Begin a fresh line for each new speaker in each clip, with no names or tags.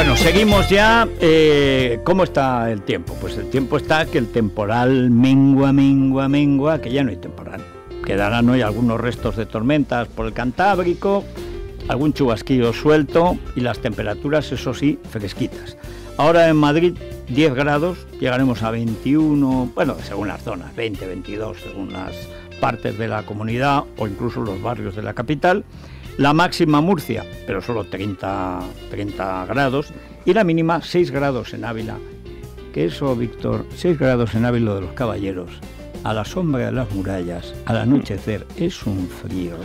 Bueno, seguimos ya. ¿Cómo está el tiempo? Pues el tiempo está que el temporal mengua, que ya no hay temporal. Quedarán hoy algunos restos de tormentas por el Cantábrico, algún chubasquillo suelto y las temperaturas, eso sí, fresquitas. Ahora en Madrid 10 grados, llegaremos a 21, bueno, según las zonas, 20, 22, según las partes de la comunidad o incluso los barrios de la capital. La máxima Murcia, pero solo 30 grados, y la mínima 6 grados en Ávila. Que eso, Víctor, 6 grados en Ávila de los Caballeros, a la sombra de las murallas, al anochecer, es un frío.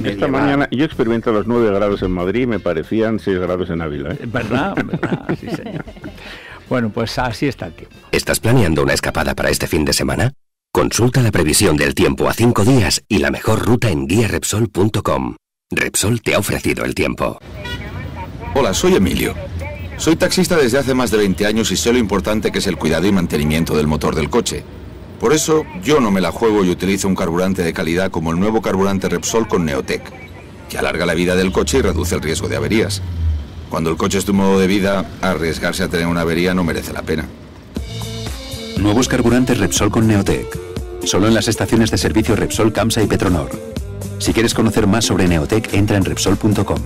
Esta mañana yo experimento los 9 grados en Madrid, me parecían 6 grados en Ávila.
¿Verdad? Sí, señor. Bueno, pues así está el tiempo.
¿Estás planeando una escapada para este fin de semana? Consulta la previsión del tiempo a 5 días y la mejor ruta en guiarepsol.com. Repsol te ha ofrecido el tiempo.
Hola, soy Emilio. Soy taxista desde hace más de 20 años y sé lo importante que es el cuidado y mantenimiento del motor del coche. Por eso, yo no me la juego y utilizo un carburante de calidad como el nuevo carburante Repsol con Neotec, que alarga la vida del coche y reduce el riesgo de averías. Cuando el coche es tu modo de vida, arriesgarse a tener una avería no merece la pena.
Nuevos carburantes Repsol con Neotec. Solo en las estaciones de servicio Repsol, Camsa y Petronor. Si quieres conocer más sobre Neotec, entra en Repsol.com.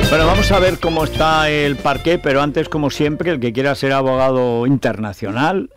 Bueno, vamos a ver cómo está el parqué, pero antes, como siempre, el que quiera ser abogado internacional,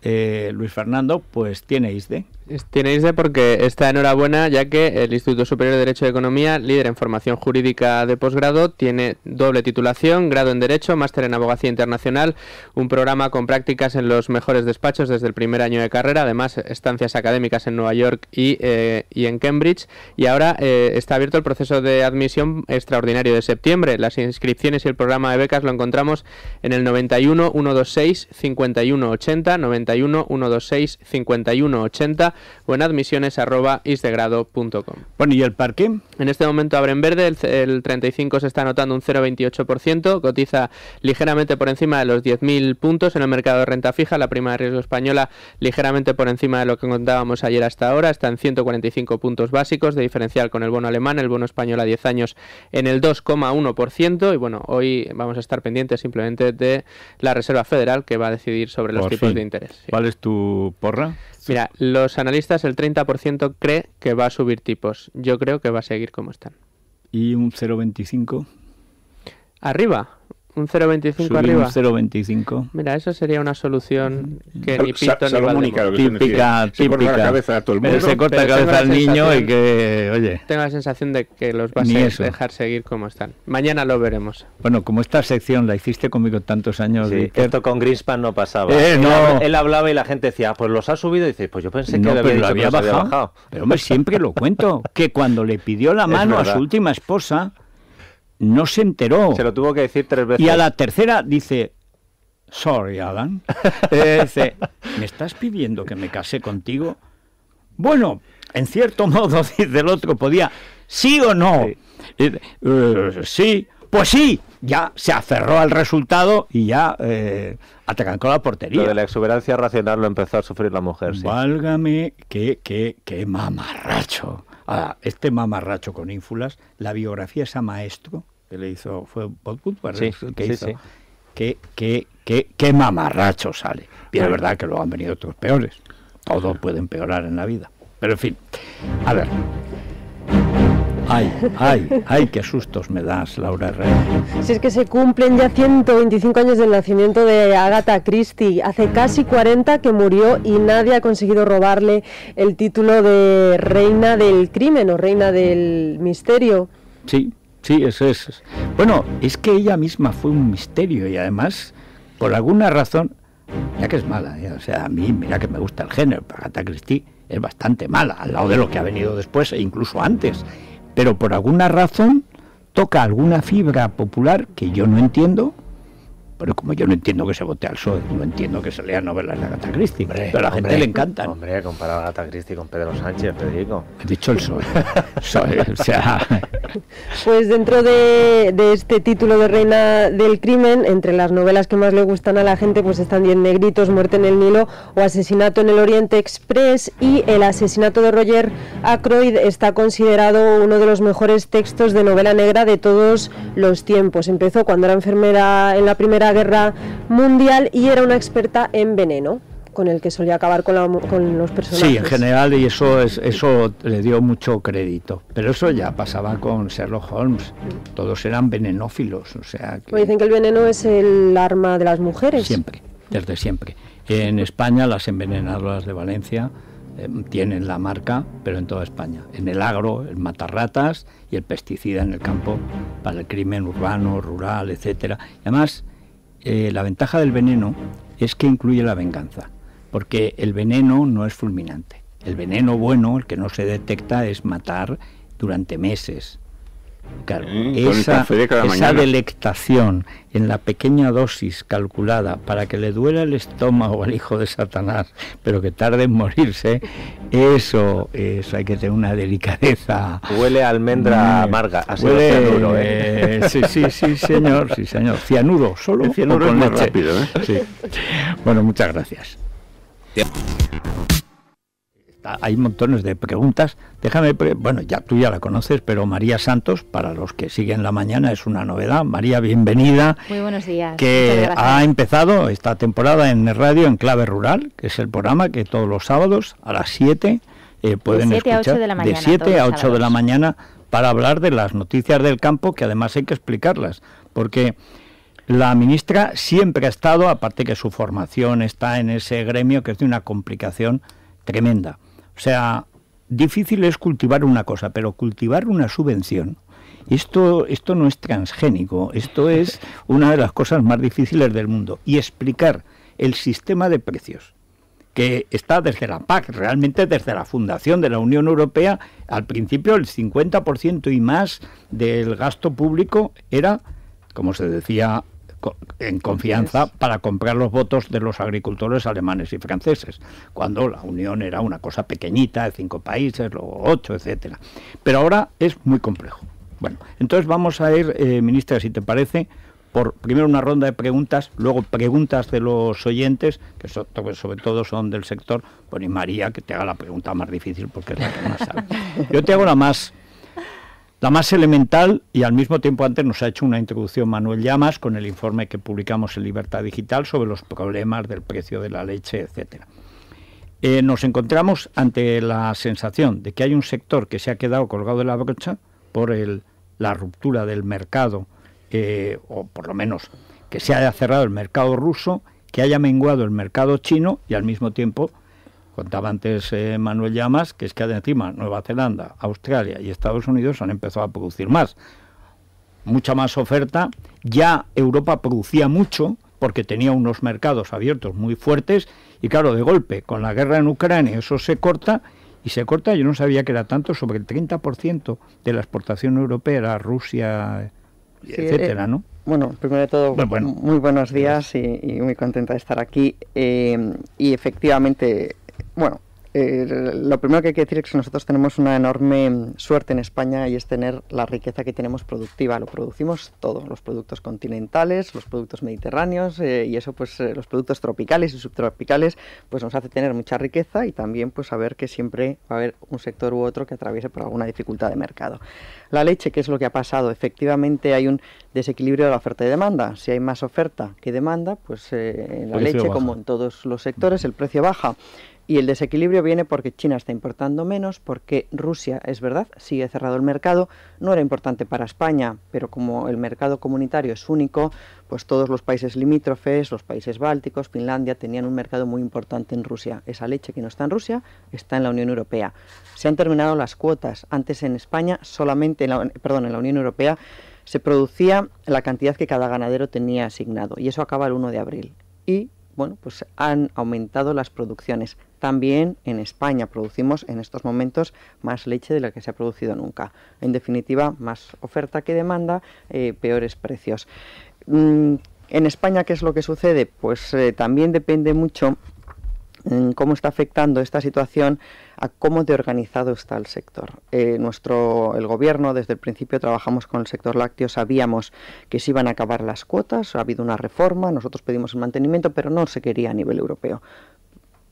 Luis Fernando, pues tiene ISDE.
Tiene ISDE porque está enhorabuena, ya que el Instituto Superior de Derecho de Economía, líder en formación jurídica de posgrado, tiene doble titulación, grado en Derecho, máster en Abogacía Internacional, un programa con prácticas en los mejores despachos desde el primer año de carrera, además estancias académicas en Nueva York y en Cambridge, y ahora está abierto el proceso de admisión extraordinario de septiembre. Las inscripciones y el programa de becas lo encontramos en el 91 126 51 80, 91 126 51 80, o en admisiones@isdegrado.com.
Bueno, ¿y el parque?
En este momento abre en verde, el 35 se está anotando un 0,28%, cotiza ligeramente por encima de los 10.000 puntos en el mercado de renta fija, la prima de riesgo española ligeramente por encima de lo que contábamos ayer hasta ahora, está en 145 puntos básicos de diferencial con el bono alemán, el bono español a 10 años en el 2,1%, y bueno, hoy vamos a estar pendientes simplemente de la Reserva Federal, que va a decidir sobre los tipos de interés. Sí.
¿Cuál es tu porra?
Mira, los analistas, el 30% cree que va a subir tipos. Yo creo que va a seguir como están.
¿Y un 0,25?
¿Arriba? ¿Un 0,25
subir
arriba?
Un 0,25.
Mira, eso sería una solución que ni pito ni
Mónica,
típica.
Se corta la cabeza a todo el mundo.
Se corta la cabeza al niño y que, oye...
Tengo la sensación de que los va a dejar seguir como están. Mañana lo veremos.
Bueno, como esta sección la hiciste conmigo tantos años...
Sí, esto con Greenspan no pasaba.
No.
Él hablaba y la gente decía, pues los ha subido, y dice, pues yo pensé que
no,
lo
había bajado. Pero hombre, siempre lo cuento, que cuando le pidió la mano a su última esposa... No se enteró.
Se lo tuvo que decir 3 veces.
Y a la tercera dice, sorry, Alan. Dice, ¿me estás pidiendo que me case contigo? Bueno, en cierto modo, dice el otro, podía, ¿sí o no? Sí, sí, pues sí. Ya se aferró al resultado y ya atrancó la portería.
Lo de la exuberancia racional lo empezó a sufrir la mujer, sí.
Válgame, qué mamarracho. Ahora, este mamarracho con ínfulas, la biografía esa maestro que le hizo, fue Botwood,
sí,
el que hizo.
Sí.
Qué mamarracho sale. Y es verdad que luego han venido otros peores. Todos pueden empeorar en la vida. Pero en fin, a ver. Ay, qué sustos me das, Laura Herrera.
Si es que se cumplen ya 125 años del nacimiento de Agatha Christie. Hace casi 40 que murió y nadie ha conseguido robarle el título de reina del crimen o reina del misterio.
Sí, eso es. Bueno, es que ella misma fue un misterio y además, por alguna razón, ya que es mala, o sea, a mí, mira que me gusta el género, pero Agatha Christie es bastante mala, al lado de lo que ha venido después e incluso antes. Pero por alguna razón toca alguna fibra popular que yo no entiendo Pero como yo no entiendo que se vote al PSOE, no entiendo que se lea novelas de Agatha Christie, pero a la gente le encantan.
Hombre, comparar a Agatha Christie con Pedro Sánchez, Federico.
He dicho el PSOE. O sea...
Pues dentro de este título de Reina del Crimen, entre las novelas que más le gustan a la gente, pues están 10 negritos, Muerte en el Nilo o Asesinato en el Oriente Express, y El asesinato de Roger Ackroyd está considerado uno de los mejores textos de novela negra de todos los tiempos. Empezó cuando era enfermera en la Primera Guerra Mundial y era una experta en veneno, con el que solía acabar con los personajes.
Sí, en general, y eso le dio mucho crédito. Pero eso ya pasaba con Sherlock Holmes. Todos eran venenófilos, o sea que...
Pues dicen que el veneno es el arma de las mujeres.
Siempre, desde siempre. En España las envenenadoras de Valencia tienen la marca, pero en toda España. En el agro, el matarratas y el pesticida en el campo para el crimen urbano, rural, etcétera. Y además, la ventaja del veneno es que incluye la venganza, porque el veneno no es fulminante. El veneno bueno, el que no se detecta, es matar durante meses. Claro, esa delectación en la pequeña dosis calculada para que le duela el estómago al hijo de Satanás, pero que tarde en morirse, eso hay que tener una delicadeza.
Huele a almendra amarga, así
huele,
cianuro,
sí, señor. Cianuro, solo
el cianuro es más rápido,
Sí. Bueno, muchas gracias. Hay montones de preguntas. Déjame, bueno, tú ya la conoces, pero María Santos, para los que siguen La Mañana, es una novedad. María, bienvenida.
Muy buenos días.
Que ha empezado esta temporada en radio en Clave Rural, que es el programa que todos los sábados a las 7 pueden
de 7
escuchar.
A 8 de la mañana,
de 7 a 8 de la mañana, para hablar de las noticias del campo, que además hay que explicarlas, porque la ministra siempre ha estado, aparte que su formación está en ese gremio, que es de una complicación tremenda. O sea, difícil es cultivar una cosa, pero cultivar una subvención, esto no es transgénico, esto es una de las cosas más difíciles del mundo. Y explicar el sistema de precios, que está desde la PAC, realmente desde la fundación de la Unión Europea, al principio el 50% y más del gasto público era, como se decía en confianza, para comprar los votos de los agricultores alemanes y franceses, cuando la Unión era una cosa pequeñita, de 5 países, luego 8, etcétera. Pero ahora es muy complejo. Bueno, entonces vamos a ir, ministra, si te parece, por primero una ronda de preguntas, luego preguntas de los oyentes, que sobre todo son del sector. Bueno, y María, que te haga la pregunta más difícil, porque es la que más sabe. Yo te hago la más elemental, y al mismo tiempo antes nos ha hecho una introducción Manuel Llamas con el informe que publicamos en Libertad Digital sobre los problemas del precio de la leche, etcétera. Nos encontramos ante la sensación de que hay un sector que se ha quedado colgado de la brocha por la ruptura del mercado, o por lo menos que se haya cerrado el mercado ruso, que haya menguado el mercado chino, y al mismo tiempo, contaba antes Manuel Llamas, que es que encima Nueva Zelanda, Australia y Estados Unidos han empezado a producir más. Mucha más oferta. Ya Europa producía mucho porque tenía unos mercados abiertos muy fuertes y claro, de golpe, con la guerra en Ucrania eso se corta, yo no sabía que era tanto, sobre el 30% de la exportación europea era Rusia, etcétera, ¿no?
Bueno, primero de todo, muy buenos días y muy contenta de estar aquí. Y efectivamente, bueno, lo primero que hay que decir es que nosotros tenemos una enorme suerte en España, y es tener la riqueza que tenemos productiva. Lo producimos todo, los productos continentales, los productos mediterráneos, y eso pues los productos tropicales y subtropicales pues nos hace tener mucha riqueza, y también pues saber que siempre va a haber un sector u otro que atraviese por alguna dificultad de mercado. La leche, ¿qué es lo que ha pasado? Efectivamente hay un desequilibrio de la oferta y demanda. Si hay más oferta que demanda, pues en la leche, como en todos los sectores, el precio baja. Y el desequilibrio viene porque China está importando menos, porque Rusia, es verdad, sigue cerrado el mercado. No era importante para España, pero como el mercado comunitario es único, pues todos los países limítrofes, los países bálticos, Finlandia, tenían un mercado muy importante en Rusia. Esa leche que no está en Rusia está en la Unión Europea. Se han terminado las cuotas. Antes en España, solamente en la Unión Europea, se producía la cantidad que cada ganadero tenía asignado, y eso acaba el 1 de abril. Y bueno, pues han aumentado las producciones. También en España producimos en estos momentos más leche de la que se ha producido nunca. En definitiva, más oferta que demanda, peores precios. En España, ¿qué es lo que sucede? Pues también depende mucho en cómo está afectando esta situación a cómo de organizado está el sector. El gobierno, desde el principio trabajamos con el sector lácteo, sabíamos que se iban a acabar las cuotas, ha habido una reforma, nosotros pedimos el mantenimiento, pero no se quería a nivel europeo.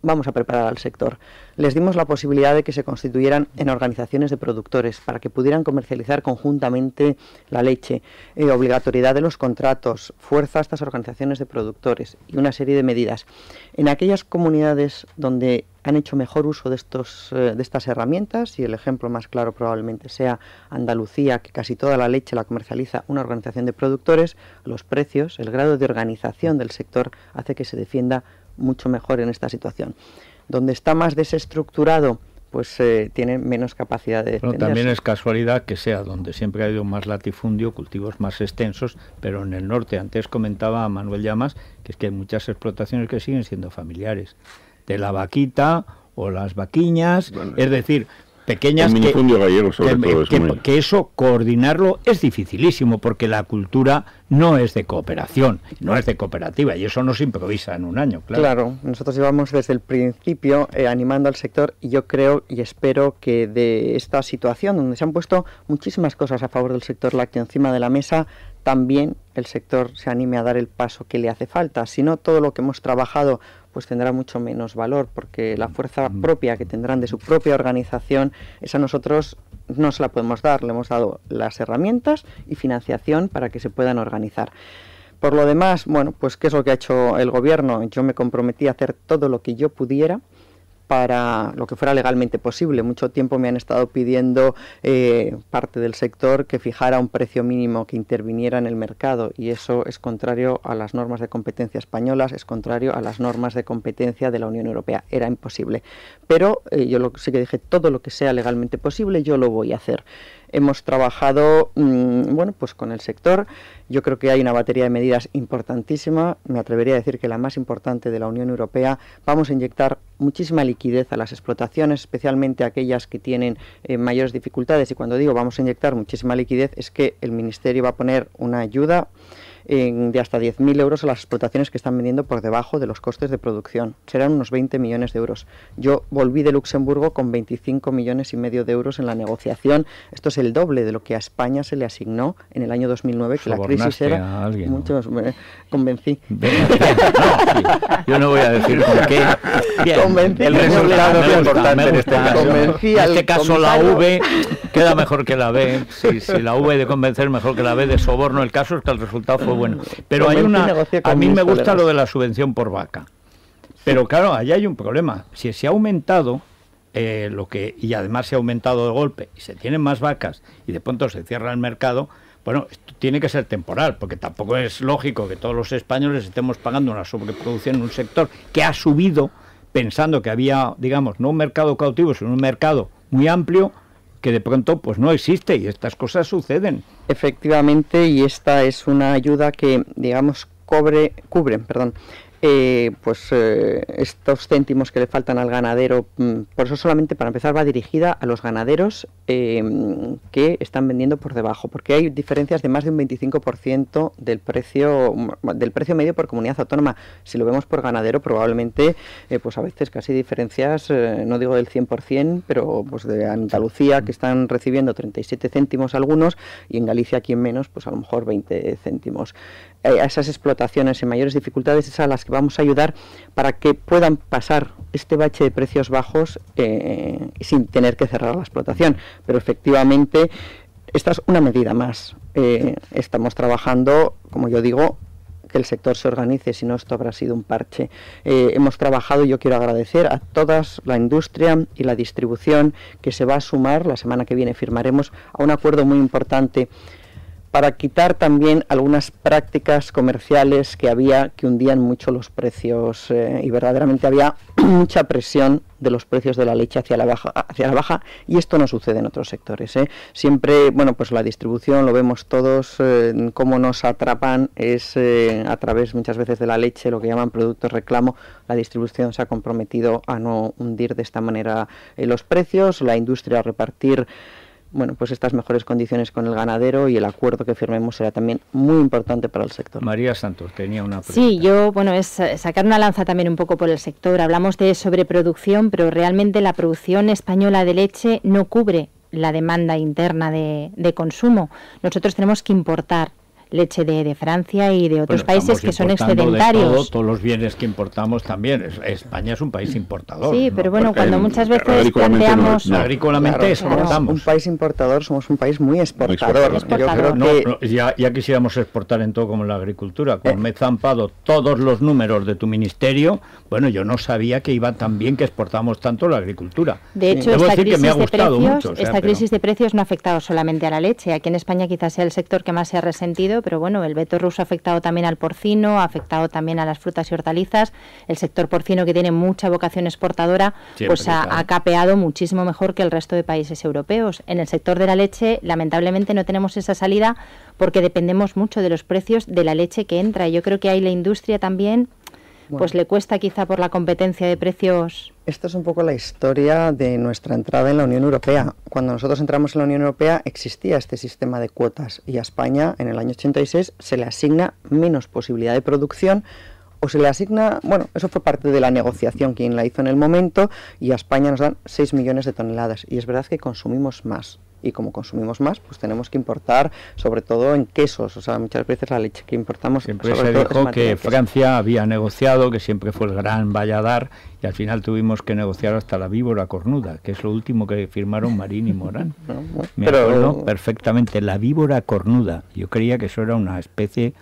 Vamos a preparar al sector. Les dimos la posibilidad de que se constituyeran en organizaciones de productores para que pudieran comercializar conjuntamente la leche, obligatoriedad de los contratos, fuerza a estas organizaciones de productores y una serie de medidas. En aquellas comunidades donde han hecho mejor uso de estas herramientas, y el ejemplo más claro probablemente sea Andalucía, que casi toda la leche la comercializa una organización de productores, los precios, el grado de organización del sector hace que se defienda mucho mejor en esta situación. Donde está más desestructurado, pues tiene menos capacidad de defenderse.
Pero también es casualidad que sea donde siempre ha habido más latifundio, cultivos más extensos, pero en el norte, antes comentaba Manuel Llamas, que es que hay muchas explotaciones que siguen siendo familiares, de la vaquita o las vaquiñas, bueno, es decir, pequeñas
el minifundio gallego sobre todo
que eso coordinarlo es dificilísimo, porque la cultura no es de cooperación, no es de cooperativa, y eso no se improvisa en un año, claro.
Claro, nosotros llevamos desde el principio animando al sector, y yo creo y espero que de esta situación donde se han puesto muchísimas cosas a favor del sector lácteo encima de la mesa, también el sector se anime a dar el paso que le hace falta. Si no, todo lo que hemos trabajado pues tendrá mucho menos valor, porque la fuerza propia que tendrán de su propia organización, esa nosotros no se la podemos dar. Le hemos dado las herramientas y financiación para que se puedan organizar. Por lo demás, bueno, pues ¿qué es lo que ha hecho el gobierno? Yo me comprometí a hacer todo lo que yo pudiera para lo que fuera legalmente posible. Mucho tiempo me han estado pidiendo parte del sector que fijara un precio mínimo, que interviniera en el mercado, y eso es contrario a las normas de competencia españolas, es contrario a las normas de competencia de la Unión Europea. Era imposible. Pero sí que dije, todo lo que sea legalmente posible yo lo voy a hacer. Hemos trabajado bueno, pues con el sector. Yo creo que hay una batería de medidas importantísima. Me atrevería a decir que la más importante de la Unión Europea. Vamos a inyectar muchísima liquidez a las explotaciones, especialmente aquellas que tienen mayores dificultades. Y cuando digo vamos a inyectar muchísima liquidez, es que el Ministerio va a poner una ayuda de hasta 10.000 euros a las explotaciones que están vendiendo por debajo de los costes de producción. Serán unos 20 millones de euros. Yo volví de Luxemburgo con 25 millones y medio de euros en la negociación. Esto es el doble de lo que a España se le asignó en el año 2009, que la crisis era... Muchos me convencí.
No, sí. Yo no voy a decir por qué. Bien,
convencí.
El resultado es importante en este caso. En este caso la V queda mejor que la B. Si la V de convencer mejor que la B de soborno, el caso es que el resultado fue bueno. Pero hay a mí me gusta lo de la subvención por vaca. Pero claro, allá hay un problema. Si se ha aumentado y además se ha aumentado de golpe y se tienen más vacas y de pronto se cierra el mercado, bueno, esto tiene que ser temporal, porque tampoco es lógico que todos los españoles estemos pagando una sobreproducción en un sector que ha subido pensando que había, digamos, no un mercado cautivo, sino un mercado muy amplio, que de pronto pues no existe, y estas cosas suceden.
Efectivamente, y esta es una ayuda que, digamos, cubre estos céntimos que le faltan al ganadero. Por eso solamente, para empezar, va dirigida a los ganaderos que están vendiendo por debajo, porque hay diferencias de más de un 25% del precio medio por comunidad autónoma. Si lo vemos por ganadero, probablemente pues a veces casi diferencias, no digo del 100%, pero pues de Andalucía, que están recibiendo 37 céntimos algunos, y en Galicia, quien menos, pues a lo mejor 20 céntimos. A esas explotaciones en mayores dificultades es a las que vamos a ayudar para que puedan pasar este bache de precios bajos sin tener que cerrar la explotación. Pero efectivamente esta es una medida más. Estamos trabajando, como yo digo, que el sector se organice, si no esto habrá sido un parche. Hemos trabajado, y yo quiero agradecer a toda la industria y la distribución que se va a sumar. La semana que viene firmaremos a un acuerdo muy importante para quitar también algunas prácticas comerciales que hundían mucho los precios, y verdaderamente había mucha presión de los precios de la leche hacia la baja, y esto no sucede en otros sectores. Siempre, bueno, pues la distribución, lo vemos todos, cómo nos atrapan es a través muchas veces de la leche, lo que llaman productos reclamo. La distribución se ha comprometido a no hundir de esta manera los precios, la industria a repartir bueno, pues estas mejores condiciones con el ganadero, y el acuerdo que firmemos será también muy importante para el sector.
María Santos tenía una pregunta.
Sí, es sacar una lanza también un poco por el sector. Hablamos de sobreproducción, pero realmente la producción española de leche no cubre la demanda interna de consumo. Nosotros tenemos que importar leche de Francia y de otros países que son excedentarios.
Todos los bienes que importamos también. España es un país importador.
Sí, pero bueno, cuando muchas veces planteamos...
Agrícolamente exportamos.
Un país importador, somos un país muy exportador.
Yo creo
que... ya quisiéramos exportar en todo como en la agricultura. Como me he zampado todos los números de tu ministerio, bueno, yo no sabía que iba tan bien que exportamos tanto la agricultura.
De hecho, esta crisis de precios no ha afectado solamente a la leche. Aquí en España quizás sea el sector que más se ha resentido, pero bueno, el veto ruso ha afectado también al porcino, ha afectado también a las frutas y hortalizas. El sector porcino, que tiene mucha vocación exportadora, ha capeado muchísimo mejor que el resto de países europeos. En el sector de la leche, lamentablemente, no tenemos esa salida porque dependemos mucho de los precios de la leche que entra. Y yo creo que ahí la industria también pues le cuesta, quizá por la competencia de precios.
Esto es un poco la historia de nuestra entrada en la Unión Europea. Cuando nosotros entramos en la Unión Europea existía este sistema de cuotas, y a España en el año 86 se le asigna menos posibilidad de producción, o se le asigna, bueno, eso fue parte de la negociación quien la hizo en el momento, y a España nos dan 6 millones de toneladas, y es verdad que consumimos más. Y como consumimos más, pues tenemos que importar, sobre todo en quesos. O sea, muchas veces la leche que importamos...
Siempre se dijo que Francia había negociado, que siempre fue el gran valladar, y al final tuvimos que negociar hasta la víbora cornuda, que es lo último que firmaron Marín y Morán. Me acuerdo perfectamente, la víbora cornuda. Yo creía que eso era una especie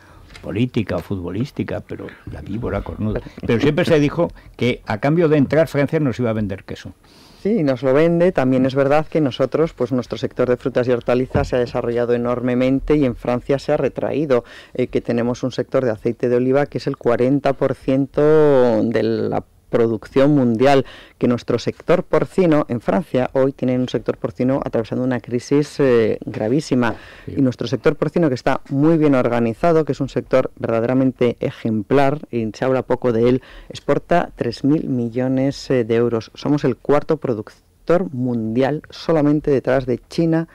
política o futbolística, pero la víbora cornuda. Pero siempre se dijo que a cambio de entrar, Francia nos iba a vender queso.
Sí, nos lo vende. También es verdad que nosotros, pues nuestro sector de frutas y hortalizas se ha desarrollado enormemente, y en Francia se ha retraído, que tenemos un sector de aceite de oliva que es el 40% de la producción mundial, que nuestro sector porcino en Francia hoy tiene un sector porcino atravesando una crisis gravísima, y nuestro sector porcino, que está muy bien organizado, que es un sector verdaderamente ejemplar y se habla poco de él, exporta 3.000 millones de euros. Somos el cuarto productor mundial, solamente detrás de China,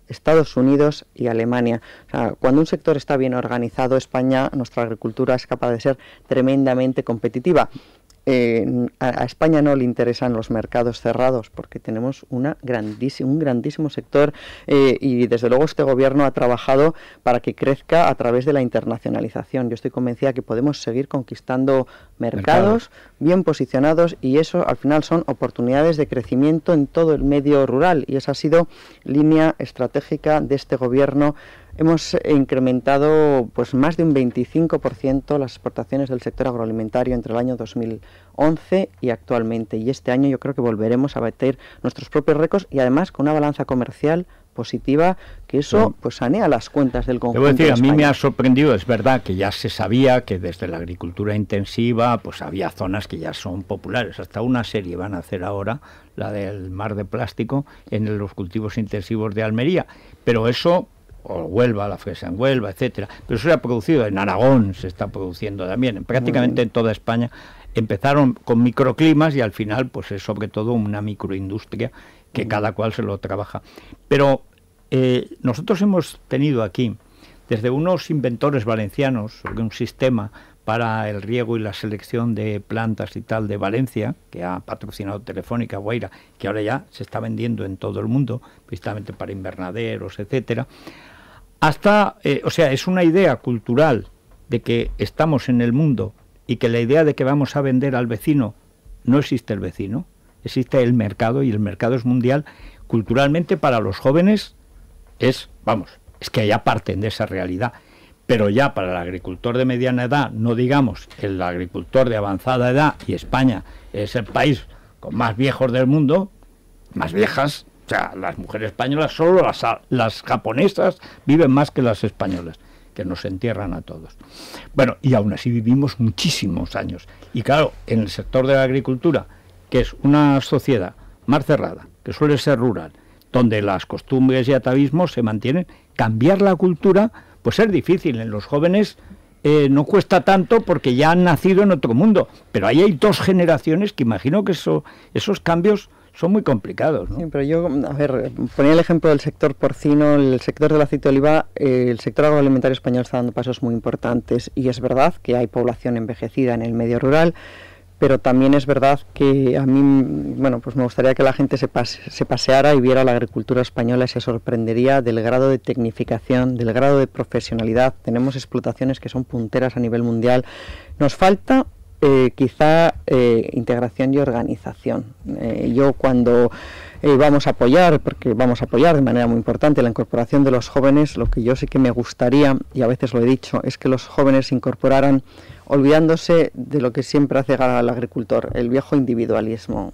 Estados Unidos y Alemania. O sea, cuando un sector está bien organizado, España, nuestra agricultura es capaz de ser tremendamente competitiva. A España no le interesan los mercados cerrados, porque tenemos un grandísimo sector, y desde luego este gobierno ha trabajado para que crezca a través de la internacionalización. Yo estoy convencida que podemos seguir conquistando mercados bien posicionados, y eso al final son oportunidades de crecimiento en todo el medio rural, y esa ha sido línea estratégica de este gobierno. Hemos incrementado pues más de un 25% las exportaciones del sector agroalimentario entre el año 2011 y actualmente, y este año yo creo que volveremos a bater nuestros propios récords, y además con una balanza comercial positiva, que eso pues sanea las cuentas del conjunto.
Debo decir,
de España.
a mí me ha sorprendido, es verdad que ya se sabía que desde la agricultura intensiva pues había zonas que ya son populares, hasta una serie van a hacer ahora, la del mar de plástico, en los cultivos intensivos de Almería, pero eso, o Huelva, la fresa en Huelva, etcétera, pero eso se ha producido en Aragón, se está produciendo también, prácticamente en toda España. Empezaron con microclimas y al final pues es sobre todo una microindustria que cada cual se lo trabaja. Pero nosotros hemos tenido aquí, desde unos inventores valencianos, sobre un sistema para el riego y la selección de plantas y tal de Valencia, que ha patrocinado Telefónica, Guaira, que ahora ya se está vendiendo en todo el mundo, precisamente para invernaderos, etcétera. Hasta, o sea, es una idea cultural de que estamos en el mundo y que la idea de que vamos a vender al vecino, no existe el vecino, existe el mercado, y el mercado es mundial. Culturalmente para los jóvenes es que ya parten de esa realidad, pero ya para el agricultor de mediana edad, no digamos el agricultor de avanzada edad, y España es el país con más viejos del mundo, más viejas, o sea, las mujeres españolas, solo las japonesas viven más que las españolas, que nos entierran a todos. Bueno, y aún así vivimos muchísimos años, y claro, en el sector de la agricultura, que es una sociedad más cerrada, que suele ser rural, donde las costumbres y atavismos se mantienen, cambiar la cultura pues es difícil. En los jóvenes no cuesta tanto porque ya han nacido en otro mundo, pero ahí hay dos generaciones que imagino que esos cambios son muy complicados, ¿no?
Sí, pero yo, a ver, ponía el ejemplo del sector porcino, el sector del aceite de oliva, el sector agroalimentario español está dando pasos muy importantes y es verdad que hay población envejecida en el medio rural, pero también es verdad que a mí, bueno, pues me gustaría que la gente se paseara y viera la agricultura española y se sorprendería del grado de tecnificación, del grado de profesionalidad. Tenemos explotaciones que son punteras a nivel mundial. Nos falta quizá integración y organización. Yo cuando vamos a apoyar, porque vamos a apoyar de manera muy importante la incorporación de los jóvenes, lo que yo sí que me gustaría, y a veces lo he dicho, es que los jóvenes se incorporaran olvidándose de lo que siempre hace al agricultor, el viejo individualismo.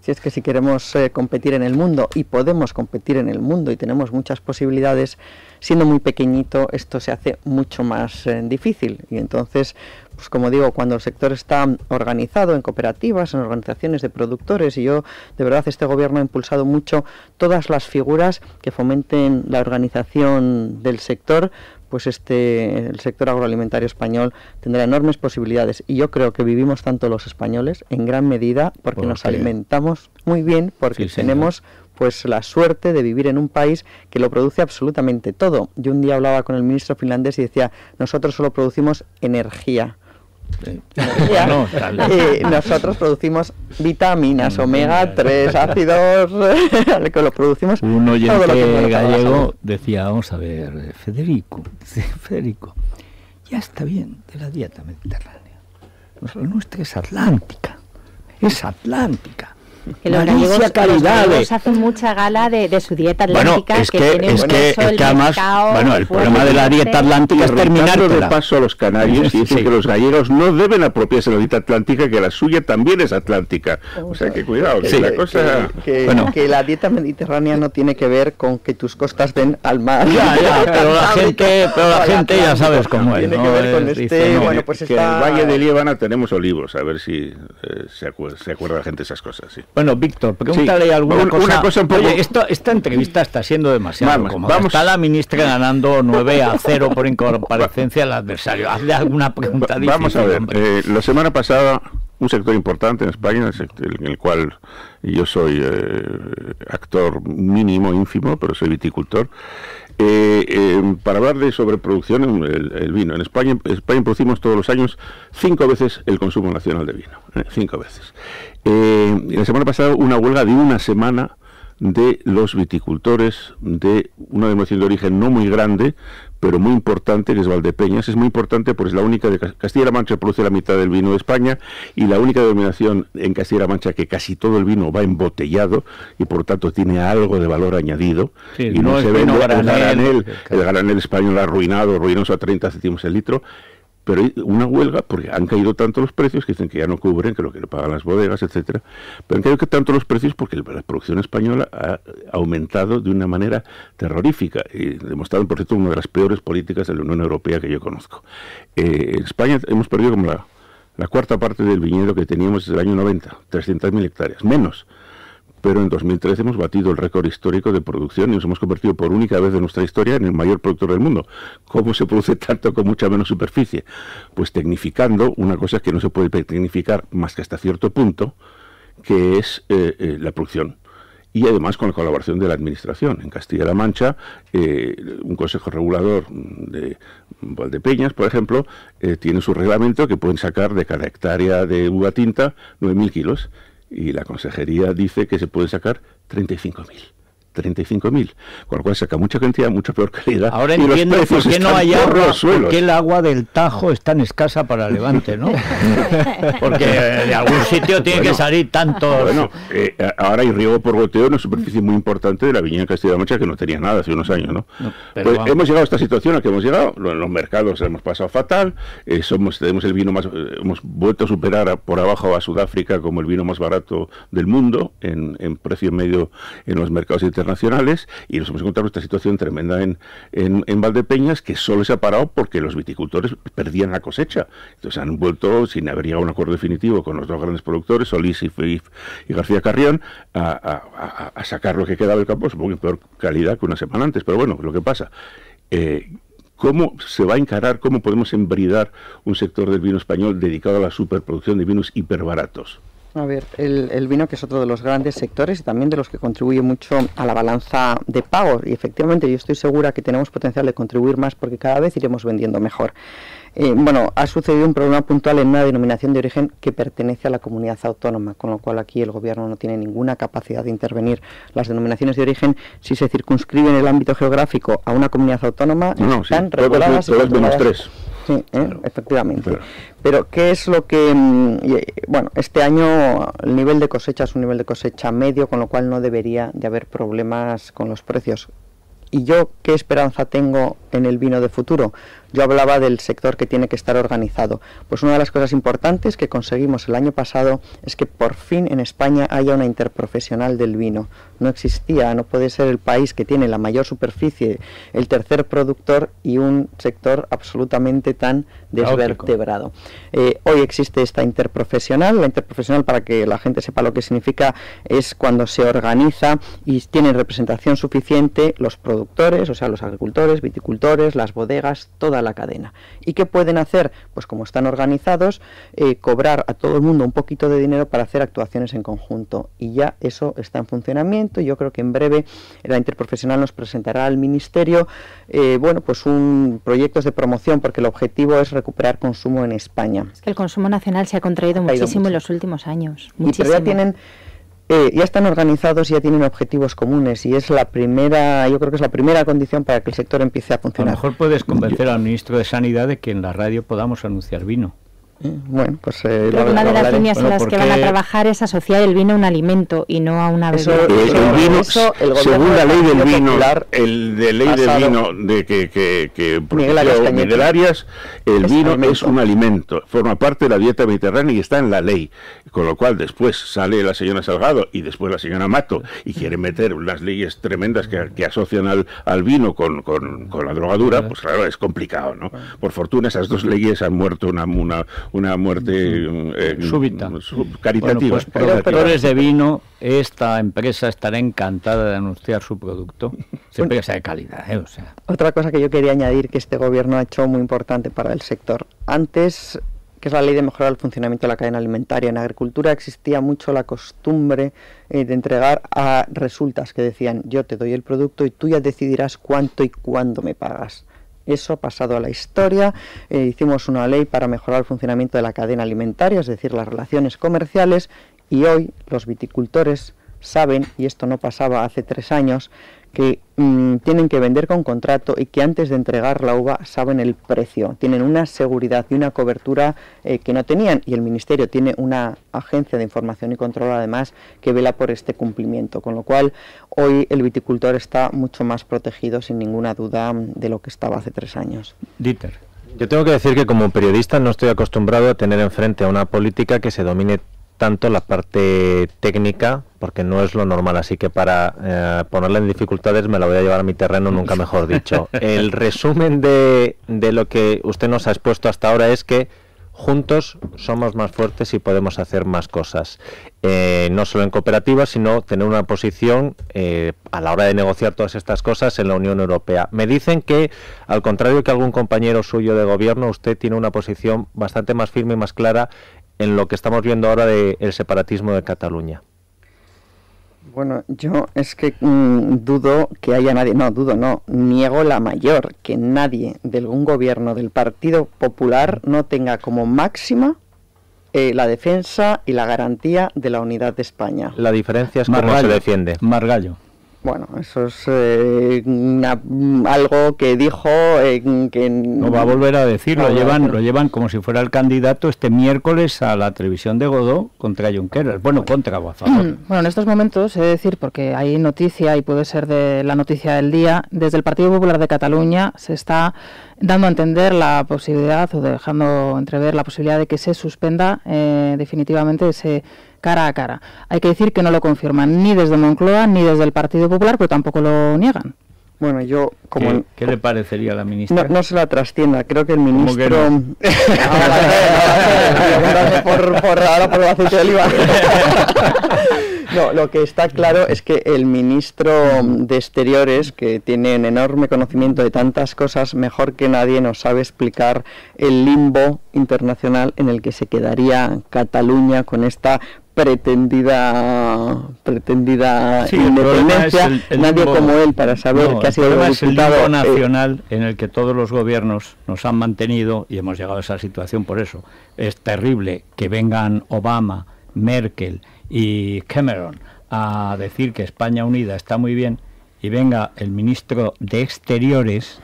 Si es que si queremos competir en el mundo, y podemos competir en el mundo, y tenemos muchas posibilidades, siendo muy pequeñito, esto se hace mucho más difícil. Y entonces, pues como digo, cuando el sector está organizado en cooperativas, en organizaciones de productores, y yo, de verdad, este gobierno ha impulsado mucho todas las figuras que fomenten la organización del sector, pues el sector agroalimentario español tendrá enormes posibilidades. Y yo creo que vivimos tanto los españoles en gran medida porque nos alimentamos muy bien, porque tenemos pues la suerte de vivir en un país que lo produce absolutamente todo. Yo un día hablaba con el ministro finlandés y decía, nosotros solo producimos energía. Bueno, nosotros producimos vitaminas, omega 3, ácidos, que lo producimos.
Un oyente gallego decía, vamos a ver, Federico, ya está bien de la dieta mediterránea. La nuestra es atlántica.
Que los gallegos hacen mucha gala de su dieta atlántica,
bueno, que además, bueno, el problema de la dieta atlántica es terminar
de paso a los canarios y dicen que los gallegos no deben apropiarse de la dieta atlántica, que la suya también es atlántica. O sea, que cuidado, que la cosa...
Que la dieta mediterránea no tiene que ver con que tus costas den al mar.
Pero la gente ya sabes cómo es.
Tiene que ver con bueno, pues
que en el Valle de Líbana tenemos olivos, a ver si se acuerda la gente de esas cosas, sí.
Bueno, Víctor, pregúntale alguna cosa. Una cosa un poco... Oye, esta entrevista está siendo demasiado cómoda. Está la ministra ganando 9-0 por incomparecencia al adversario. Hazle alguna pregunta difícil.
Vamos a ver, la semana pasada, un sector importante en España, en el cual yo soy actor mínimo, ínfimo, pero soy viticultor, para hablar de sobreproducción el vino. En España producimos todos los años 5 veces el consumo nacional de vino, 5 veces. La semana pasada una huelga de una semana de los viticultores de una denominación de origen no muy grande, pero muy importante, que es Valdepeñas. Es muy importante porque es la única de Castilla-La Mancha, produce la mitad del vino de España, y la única denominación en Castilla-La Mancha que casi todo el vino va embotellado y por tanto tiene algo de valor añadido.
Sí,
y no se ve el granel español ruinoso a 30 céntimos el litro. Pero hay una huelga porque han caído tanto los precios que dicen que ya no cubren, que lo que le pagan las bodegas, etcétera. Pero han caído tanto los precios porque la producción española ha aumentado de una manera terrorífica y demostrado, por cierto, una de las peores políticas de la Unión Europea que yo conozco. En España hemos perdido como la cuarta parte del viñedo que teníamos desde el año 90, 300.000 hectáreas, menos. Pero en 2013 hemos batido el récord histórico de producción y nos hemos convertido por única vez en nuestra historia en el mayor productor del mundo. ¿Cómo se produce tanto con mucha menos superficie? Pues tecnificando una cosa que no se puede tecnificar más que hasta cierto punto, que es la producción. Y además con la colaboración de la Administración. En Castilla-La Mancha, un consejo regulador de Valdepeñas, por ejemplo, tiene su reglamento que pueden sacar de cada hectárea de uva tinta 9.000 kilos. Y la consejería dice que se puede sacar 35.000, con lo cual saca mucha cantidad, mucha peor calidad.
Ahora entiendo por qué no hay agua, por qué el agua del Tajo es tan escasa para Levante, ¿no? Porque de algún sitio tiene que salir tanto.
Bueno, ahora hay riego por goteo en una superficie muy importante de la viña en Castilla-La Mancha que no tenía nada hace unos años, ¿no? Pues hemos llegado a esta situación a que hemos llegado, en los mercados hemos pasado fatal, tenemos el vino más, hemos vuelto a superar por abajo a Sudáfrica como el vino más barato del mundo en precio medio en los mercados internacionales, y nos hemos encontrado esta situación tremenda en Valdepeñas, que solo se ha parado porque los viticultores perdían la cosecha. Entonces han vuelto, sin haber llegado a un acuerdo definitivo con los dos grandes productores, Solís y García Carrión, a sacar lo que quedaba del campo, supongo que en peor calidad que una semana antes. Pero bueno, lo que pasa, ¿cómo se va a encarar, cómo podemos embridar un sector del vino español dedicado a la superproducción de vinos hiperbaratos?
A ver, el vino, que es otro de los grandes sectores y también de los que contribuye mucho a la balanza de pagos, y efectivamente yo estoy segura que tenemos potencial de contribuir más porque cada vez iremos vendiendo mejor. Ha sucedido un problema puntual en una denominación de origen que pertenece a la comunidad autónoma, con lo cual aquí el Gobierno no tiene ninguna capacidad de intervenir. Las denominaciones de origen, si se circunscriben el ámbito geográfico a una comunidad autónoma, están reguladas y controladas. Sí, claro. Efectivamente. Claro. Pero ¿qué es lo que...? Este año el nivel de cosecha es un nivel de cosecha medio, con lo cual no debería de haber problemas con los precios. ¿Y yo qué esperanza tengo en el vino de futuro? Yo hablaba del sector que tiene que estar organizado. Pues una de las cosas importantes que conseguimos el año pasado es que por fin en España haya una interprofesional del vino. No existía, no puede ser el país que tiene la mayor superficie, el tercer productor y un sector absolutamente tan desvertebrado. Hoy existe esta interprofesional. La interprofesional, para que la gente sepa lo que significa, es cuando se organiza y tienen representación suficiente los productores, o sea, los agricultores, viticultores, las bodegas, toda la cadena. ¿Y qué pueden hacer? Pues como están organizados, cobrar a todo el mundo un poquito de dinero para hacer actuaciones en conjunto. Y ya eso está en funcionamiento. Yo creo que en breve la interprofesional nos presentará al Ministerio proyectos de promoción, porque el objetivo es recuperar consumo en España.
Es que el consumo nacional se ha contraído muchísimo en los últimos años.
Pero ya están organizados y ya tienen objetivos comunes, y es la primera, yo creo que es la primera condición para que el sector empiece a funcionar.
A lo mejor puedes convencer al ministro de Sanidad de que en la radio podamos anunciar vino.
Bueno, pues
creo que una de las líneas en las que van a trabajar es asociar el vino a un alimento y no a una bebida.
El vino, según la ley del vino, del vino de que protegió Miguel Arias, el vino es un alimento, forma parte de la dieta mediterránea y está en la ley. Con lo cual después sale la señora Salgado y después la señora Mato y quieren meter unas leyes tremendas que asocian al vino con la drogadura, pues claro, es complicado, ¿no? Por fortuna esas dos leyes han muerto una muerte
súbita,
Bueno,
caritativa. Pues productores de vino, esta empresa estará encantada de anunciar su producto. Siempre que sea de calidad, o sea.
Otra cosa que yo quería añadir que este gobierno ha hecho muy importante para el sector. Antes, que es la ley de mejorar el funcionamiento de la cadena alimentaria. En agricultura existía mucho la costumbre de entregar a resultas que decían: yo te doy el producto y tú ya decidirás cuánto y cuándo me pagas. Eso ha pasado a la historia. Hicimos una ley para mejorar el funcionamiento de la cadena alimentaria, es decir, las relaciones comerciales, y hoy los viticultores saben, y esto no pasaba hace 3 años, que tienen que vender con contrato y que antes de entregar la uva saben el precio. Tienen una seguridad y una cobertura que no tenían, y el Ministerio tiene una agencia de información y control además que vela por este cumplimiento, con lo cual hoy el viticultor está mucho más protegido sin ninguna duda de lo que estaba hace 3 años.
Dieter.
Yo tengo que decir que como periodista no estoy acostumbrado a tener enfrente a una política que se domine tanto la parte técnica, porque no es lo normal, así que para ponerla en dificultades me la voy a llevar a mi terreno, nunca mejor dicho. El resumen de lo que usted nos ha expuesto hasta ahora es que juntos somos más fuertes y podemos hacer más cosas, no solo en cooperativas, sino tener una posición a la hora de negociar todas estas cosas en la Unión Europea. Me dicen que, al contrario que algún compañero suyo de gobierno, usted tiene una posición bastante más firme y más clara en lo que estamos viendo ahora del separatismo de Cataluña.
Bueno, yo es que dudo que haya nadie, niego la mayor, que nadie de algún gobierno del Partido Popular no tenga como máxima la defensa y la garantía de la unidad de España.
La diferencia es cómo se defiende.
Margallo.
Bueno, eso es algo que dijo que...
No va a volver a decir, lo llevan como si fuera el candidato este miércoles a la televisión de Godó contra Junqueras. Bueno, contra o a favor.
Bueno, en estos momentos, he de decir, porque hay noticia y puede ser de la noticia del día, desde el Partido Popular de Cataluña se está dando a entender la posibilidad, o dejando entrever la posibilidad de que se suspenda definitivamente ese cara a cara. Hay que decir que no lo confirman ni desde Moncloa ni desde el Partido Popular, pero tampoco lo niegan.
Bueno, yo como...
¿Qué le parecería a la ministra?
No se la trastienda, creo que el ministro...
¿Cómo que no?
Ahora por el aceite de oliva. No, lo que está claro es que el ministro de Exteriores, que tiene un enorme conocimiento de tantas cosas, mejor que nadie nos sabe explicar el limbo internacional en el que se quedaría Cataluña con esta pretendida independencia, nadie como él para saber que ha sido el
diputado nacional en el que todos los gobiernos nos han mantenido y hemos llegado a esa situación por eso. Es terrible que vengan Obama, Merkel y Cameron a decir que España unida está muy bien y venga el ministro de Exteriores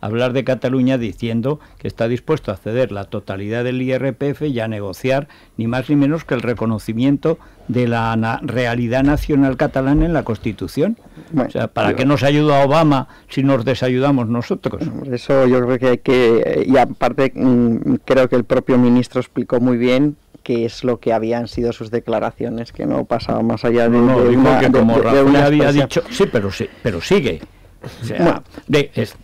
a hablar de Cataluña diciendo que está dispuesto a ceder la totalidad del IRPF y a negociar ni más ni menos que el reconocimiento de la realidad nacional catalana en la Constitución. Bueno, o sea, ¿para qué nos ayuda Obama si nos desayudamos nosotros?
Eso yo creo que hay que... Y aparte creo que el propio ministro explicó muy bien qué es lo que habían sido sus declaraciones, que no pasaba más allá de...
Rajoy había dicho... Sí, pero sigue. O sea,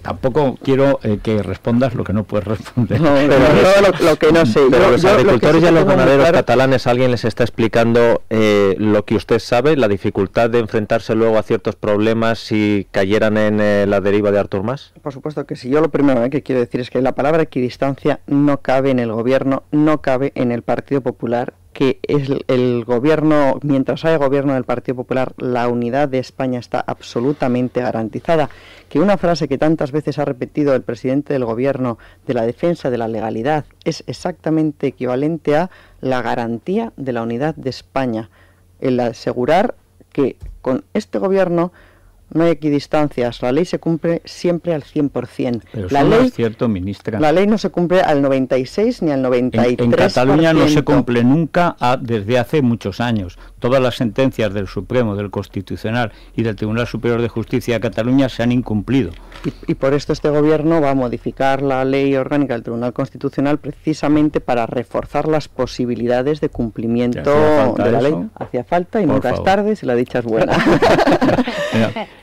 tampoco quiero que respondas lo que no puedes responder.
No, pero lo que no sé.
Pero los agricultores y a los ganaderos catalanes, ¿alguien les está explicando lo que usted sabe, la dificultad de enfrentarse luego a ciertos problemas si cayeran en la deriva de Artur Mas?
Por supuesto que sí. Yo lo primero que quiero decir es que la palabra equidistancia no cabe en el gobierno, no cabe en el Partido Popular, que es el gobierno, mientras haya gobierno del Partido Popular, la unidad de España está absolutamente garantizada. Que una frase que tantas veces ha repetido el presidente del gobierno de la defensa de la legalidad es exactamente equivalente a la garantía de la unidad de España. El asegurar que con este gobierno no hay equidistancias, la ley se cumple siempre al 100%.
Pero eso no es cierto, ministra.
La ley no se cumple al 96 ni al 93%.
En Cataluña no se cumple nunca desde hace muchos años. Todas las sentencias del Supremo, del Constitucional y del Tribunal Superior de Justicia de Cataluña se han incumplido.
Y por esto este gobierno va a modificar la ley orgánica del Tribunal Constitucional precisamente para reforzar las posibilidades de cumplimiento de la ley. Hacía falta y nunca es tarde si la dicha es buena.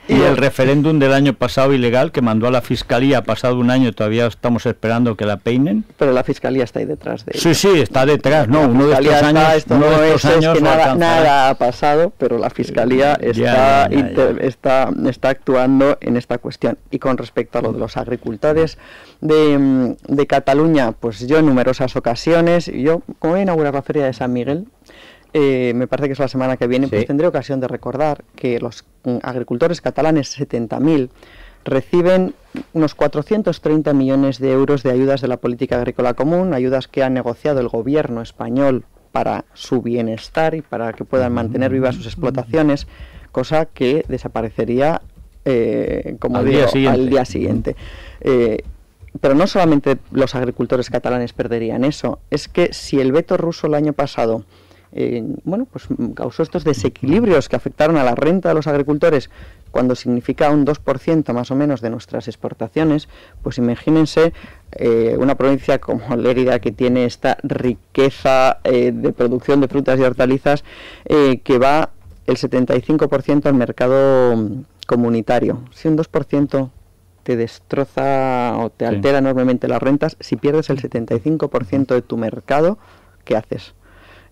Y el referéndum del año pasado ilegal que mandó a la Fiscalía, ha pasado un año y todavía estamos esperando que la peinen.
Pero la Fiscalía está ahí detrás de ella.
Sí, está detrás, no, uno de estos años,
esto no es que nada ha pasado, pero la Fiscalía está actuando en esta cuestión. Y con respecto a lo de los agricultores de Cataluña, pues yo en numerosas ocasiones, como voy a inaugurar la Feria de San Miguel, me parece que es la semana que viene, pues tendré ocasión de recordar que los agricultores catalanes, 70.000, reciben unos 430 millones de euros de ayudas de la política agrícola común, ayudas que ha negociado el gobierno español para su bienestar y para que puedan mantener vivas sus explotaciones, cosa que desaparecería, al día siguiente. Pero no solamente los agricultores catalanes perderían eso, es que si el veto ruso el año pasado pues causó estos desequilibrios que afectaron a la renta de los agricultores, cuando significa un 2% más o menos de nuestras exportaciones, pues imagínense una provincia como Lérida, que tiene esta riqueza de producción de frutas y hortalizas, que va el 75% al mercado comunitario. Si un 2% te destroza o te altera enormemente las rentas, si pierdes el 75% de tu mercado, ¿qué haces?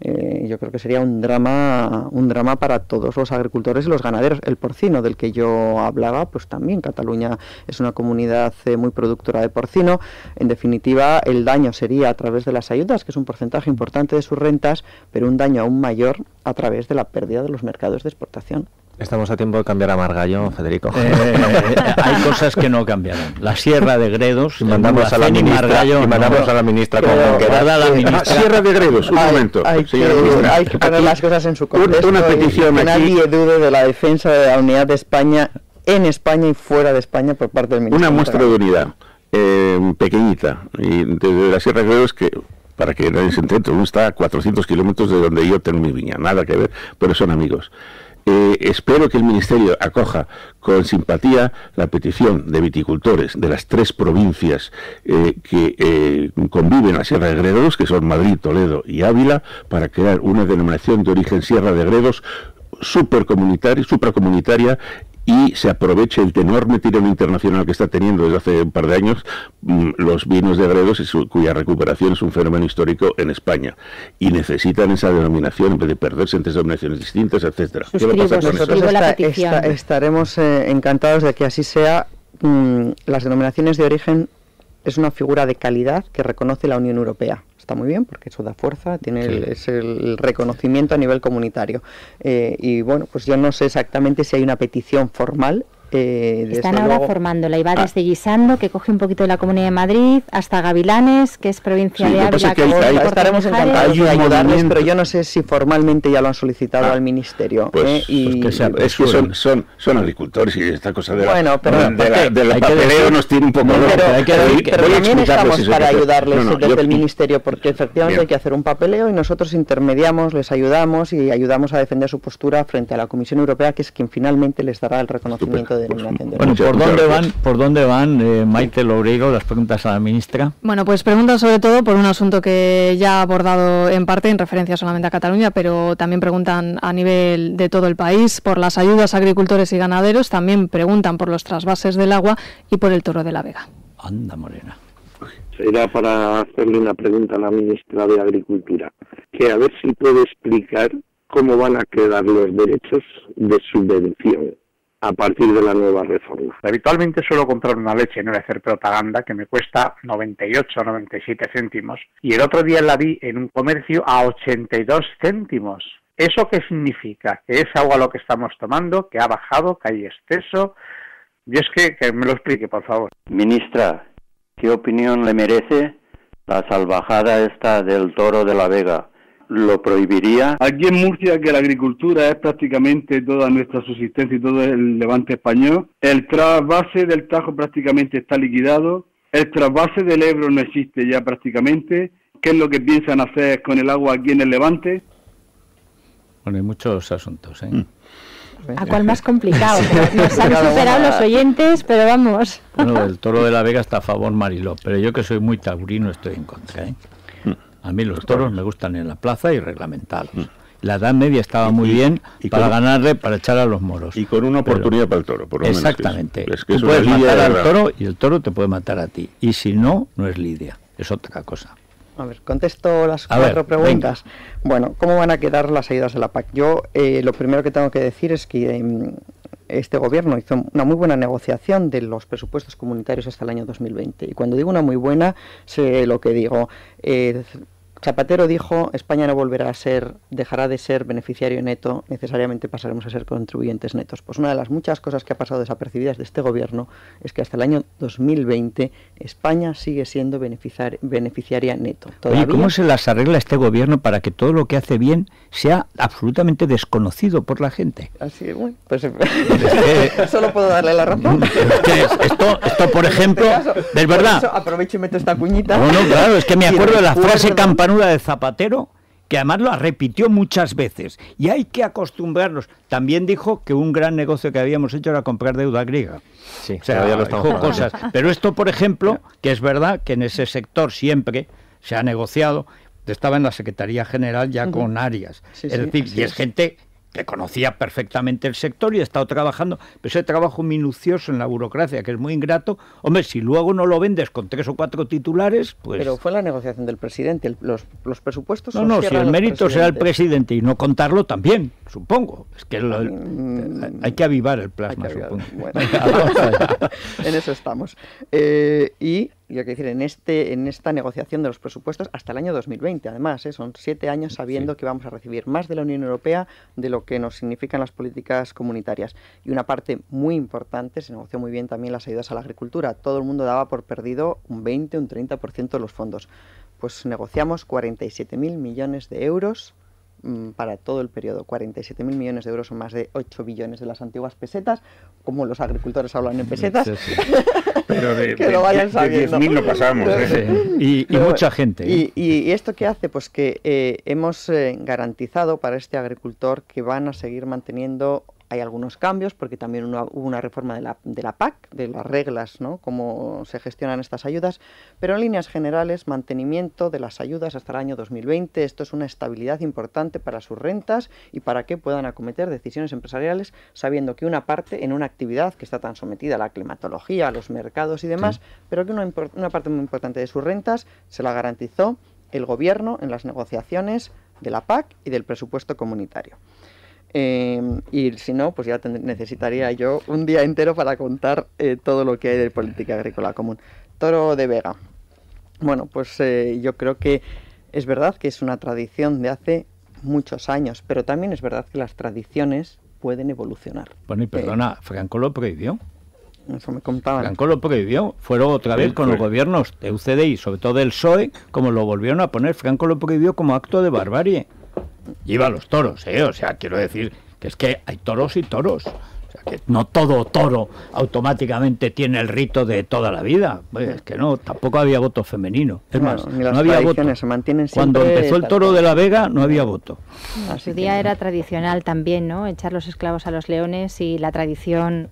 Yo creo que sería un drama para todos los agricultores y los ganaderos. El porcino del que yo hablaba, pues también Cataluña es una comunidad muy productora de porcino. En definitiva, el daño sería a través de las ayudas, que es un porcentaje importante de sus rentas, pero un daño aún mayor a través de la pérdida de los mercados de exportación.
Estamos a tiempo de cambiar a Margallo, Federico.
Hay cosas que no cambiarán. La Sierra de Gredos,
mandamos a la ministra como
queda. Sierra de Gredos, un momento.
Hay que poner las cosas en su contexto.
Una petición
que nadie dude de la defensa de la unidad de España en España y fuera de España por parte del ministro.
Una muestra de unidad pequeñita, y desde la Sierra de Gredos, que para que nadie se entienda, uno está a 400 kilómetros de donde yo tengo mi viña, nada que ver, pero son amigos. Espero que el Ministerio acoja con simpatía la petición de viticultores de las 3 provincias que conviven en la Sierra de Gredos, que son Madrid, Toledo y Ávila, para crear una denominación de origen Sierra de Gredos supracomunitaria, y se aproveche el enorme tirón internacional que está teniendo desde hace un par de años los vinos de Gredos, cuya recuperación es un fenómeno histórico en España, y necesitan esa denominación en vez de perderse entre denominaciones distintas, etcétera.
¿Qué va a pasar con eso? Estaremos encantados de que así sea. Las denominaciones de origen es una figura de calidad que reconoce la Unión Europea. está muy bien porque eso da fuerza, es el reconocimiento a nivel comunitario. Y bueno, pues yo no sé exactamente si hay una petición formal.
Están ahora formándola y va desde Guisando, que coge un poquito de la Comunidad de Madrid, hasta Gavilanes, que es provincia de Ávila.
Estaremos encantados de ayudarles, pero yo no sé si formalmente ya lo han solicitado al Ministerio.
Pues es que son agricultores y esta cosa de la papeleo nos tiene un poco
pero también estamos para ayudarles desde el Ministerio, porque efectivamente hay que hacer un papeleo y nosotros intermediamos, les ayudamos y ayudamos a defender su postura frente a la Comisión Europea, que es quien finalmente les dará el reconocimiento de denominación de origen.
Bueno, ¿por dónde van Maite Louriego, las preguntas a la ministra?
Bueno, pues preguntas sobre todo por un asunto que ya ha abordado en parte en referencia solamente a Cataluña, pero también preguntan a nivel de todo el país por las ayudas a agricultores y ganaderos, también preguntan por los trasvases del agua y por el Toro de la Vega.
Anda, Morena.
Será para hacerle una pregunta a la ministra de Agricultura, que a ver si puede explicar cómo van a quedar los derechos de subvención a partir de la nueva reforma.
Habitualmente suelo comprar una leche, no voy a hacer propaganda, que me cuesta 98 o 97 céntimos. Y el otro día la vi en un comercio a 82 céntimos. ¿Eso qué significa? ¿Que es agua lo que estamos tomando? ¿Que ha bajado? ¿Que hay exceso? Yo es que me lo explique, por favor.
Ministra, ¿qué opinión le merece la salvajada esta del Toro de la Vega? ¿Lo prohibiría?
Aquí en Murcia, que la agricultura es prácticamente toda nuestra subsistencia y todo el levante español, el trasvase del Tajo prácticamente está liquidado, el trasvase del Ebro no existe ya prácticamente. ¿Qué es lo que piensan hacer con el agua aquí en el levante?
Bueno, hay muchos asuntos,
¿A cuál más complicado? Nos han superado los oyentes, pero vamos.
Bueno, el Toro de la Vega está a favor Mariló, pero yo que soy muy taurino estoy en contra, A mí los toros me gustan en la plaza y reglamentados. La Edad Media estaba muy bien para ganarle, para echar a los moros.
Y con una oportunidad para el toro, por lo menos.
Exactamente.
Es que
tú puedes matar al toro y el toro te puede matar a ti. Y si no, no es lidia, es otra cosa.
A ver, contesto las cuatro preguntas. Venga. Bueno, ¿cómo van a quedar las ayudas de la PAC? Yo lo primero que tengo que decir es que este gobierno hizo una muy buena negociación de los presupuestos comunitarios hasta el año 2020. Y cuando digo una muy buena, sé lo que digo. Zapatero dijo, España no dejará de ser beneficiario neto, necesariamente pasaremos a ser contribuyentes netos. Pues una de las muchas cosas que ha pasado desapercibidas de este gobierno es que hasta el año 2020 España sigue siendo beneficiaria neto.
Oye, ¿cómo se las arregla este gobierno para que todo lo que hace bien sea absolutamente desconocido por la gente?
Así, bueno, pues solo puedo darle la razón.
Esto por ejemplo, ¿es verdad?
Aprovecho y meto esta cuñita.
No, claro, es que me acuerdo de la frase campanuda de Zapatero, que además lo repitió muchas veces, y hay que acostumbrarnos. También dijo que un gran negocio que habíamos hecho era comprar deuda griega.
Sí,
o sea, dijo cosas. Pero esto, por ejemplo, que es verdad que en ese sector siempre se ha negociado, estaba en la Secretaría General ya con Arias. Es decir, y es gente que conocía perfectamente el sector y ha estado trabajando, pero ese trabajo minucioso en la burocracia, que es muy ingrato, hombre, si luego no lo vendes con 3 o 4 titulares, pues...
Pero fue la negociación del presidente, los presupuestos...
No, si el mérito será el presidente y no contarlo también, supongo. Es que hay que avivar el plasma, supongo.
Bueno, en eso estamos. Y... Yo quiero decir, en esta negociación de los presupuestos hasta el año 2020, además, son 7 años sabiendo que vamos a recibir más de la Unión Europea de lo que nos significan las políticas comunitarias. Y una parte muy importante, se negoció muy bien también las ayudas a la agricultura. Todo el mundo daba por perdido un 20, un 30% de los fondos. Pues negociamos 47.000 millones de euros para todo el periodo. 47.000 millones de euros son más de 8 billones de las antiguas pesetas, como los agricultores hablan en pesetas.
Pero
que lo vayan sabiendo.
10.000 no pasamos.
Y mucha gente.
¿Y esto qué hace? Pues que hemos garantizado para este agricultor que van a seguir manteniendo... Hay algunos cambios, porque también hubo una reforma de la PAC, de las reglas, ¿no? Cómo se gestionan estas ayudas, pero en líneas generales, mantenimiento de las ayudas hasta el año 2020. Esto es una estabilidad importante para sus rentas y para que puedan acometer decisiones empresariales, sabiendo que una parte, en una actividad que está tan sometida a la climatología, a los mercados y demás, pero que una parte muy importante de sus rentas se la garantizó el gobierno en las negociaciones de la PAC y del presupuesto comunitario. Y si no, pues ya necesitaría yo un día entero para contar todo lo que hay de política agrícola común. Toro de Vega. Bueno, pues yo creo que Es verdad que es una tradición de hace muchos años, pero también es verdad que las tradiciones pueden evolucionar.
Bueno, y perdona, Franco lo prohibió.
Eso me contaban.
Franco lo prohibió. Fueron otra vez con los gobiernos de UCD y sobre todo del PSOE, como lo volvieron a poner. Franco lo prohibió como acto de barbarie. Iba a los toros, o sea, quiero decir que es que hay toros y toros. O sea, que no todo toro automáticamente tiene el rito de toda la vida. Pues es que no, tampoco había voto femenino. Es más, no había voto.
Se mantienen siempre.
Cuando empezó el toro de la Vega no había voto.
En su día era tradicional también, ¿no? Echar los esclavos a los leones y la tradición...